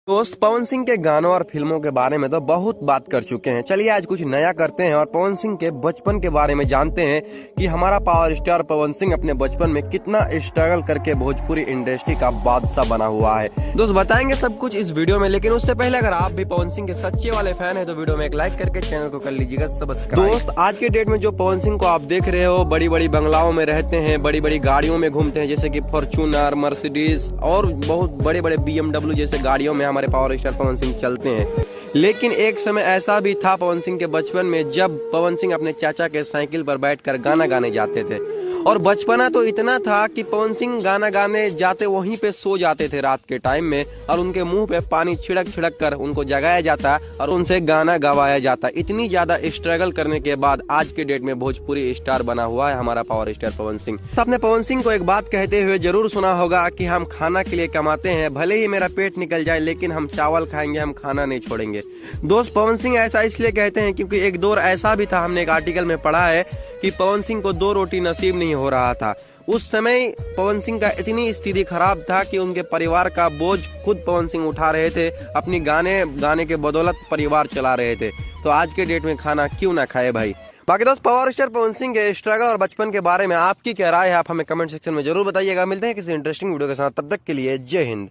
दोस्त पवन सिंह के गानों और फिल्मों के बारे में तो बहुत बात कर चुके हैं। चलिए आज कुछ नया करते हैं और पवन सिंह के बचपन के बारे में जानते हैं कि हमारा पावर स्टार पवन सिंह अपने बचपन में कितना स्ट्रगल करके भोजपुरी इंडस्ट्री का बादशाह बना हुआ है। दोस्त बताएंगे सब कुछ इस वीडियो में, लेकिन उससे पहले अगर आप भी पवन सिंह के सच्चे वाले फैन है तो वीडियो में एक लाइक करके चैनल को कर लीजिएगा सब्सक्राइब। दोस्त आज के डेट में जो पवन सिंह को आप देख रहे हो, बड़ी बड़ी बंगलाओं में रहते हैं, बड़ी बड़ी गाड़ियों में घूमते हैं, जैसे की फॉर्चूनर, मर्सिडीज और बहुत बड़े बड़े BMW जैसे गाड़ियों में हमारे पावर स्टार पवन सिंह चलते हैं। लेकिन एक समय ऐसा भी था पवन सिंह के बचपन में जब पवन सिंह अपने चाचा के साइकिल पर बैठकर गाना गाने जाते थे। और बचपना तो इतना था कि पवन सिंह गाना गाने जाते वहीं पे सो जाते थे रात के टाइम में, और उनके मुंह पे पानी छिड़क छिड़क कर उनको जगाया जाता और उनसे गाना गवाया जाता। इतनी ज्यादा स्ट्रगल करने के बाद आज के डेट में भोजपुरी स्टार बना हुआ है हमारा पावर स्टार पवन सिंह। आपने पवन सिंह को एक बात कहते हुए जरूर सुना होगा कि हम खाना के लिए कमाते हैं, भले ही मेरा पेट निकल जाए लेकिन हम चावल खाएंगे, हम खाना नहीं छोड़ेंगे। दोस्त पवन सिंह ऐसा इसलिए कहते हैं क्योंकि एक दौर ऐसा भी था, हमने एक आर्टिकल में पढ़ा है कि पवन सिंह को 2 रोटी नसीब नहीं हो रहा था। उस समय पवन सिंह का इतनी स्थिति खराब था कि उनके परिवार का बोझ खुद पवन सिंह उठा रहे थे, अपनी गाने के बदौलत परिवार चला रहे थे। तो आज के डेट में खाना क्यों ना खाए भाई। बाकी दोस्त पावर स्टार पवन सिंह के स्ट्रगल और बचपन के बारे में आपकी क्या राय है, आप हमें कमेंट सेक्शन में जरूर बताइएगा। मिलते हैं किसी इंटरेस्टिंग वीडियो के साथ, तब तक के लिए जय हिंद।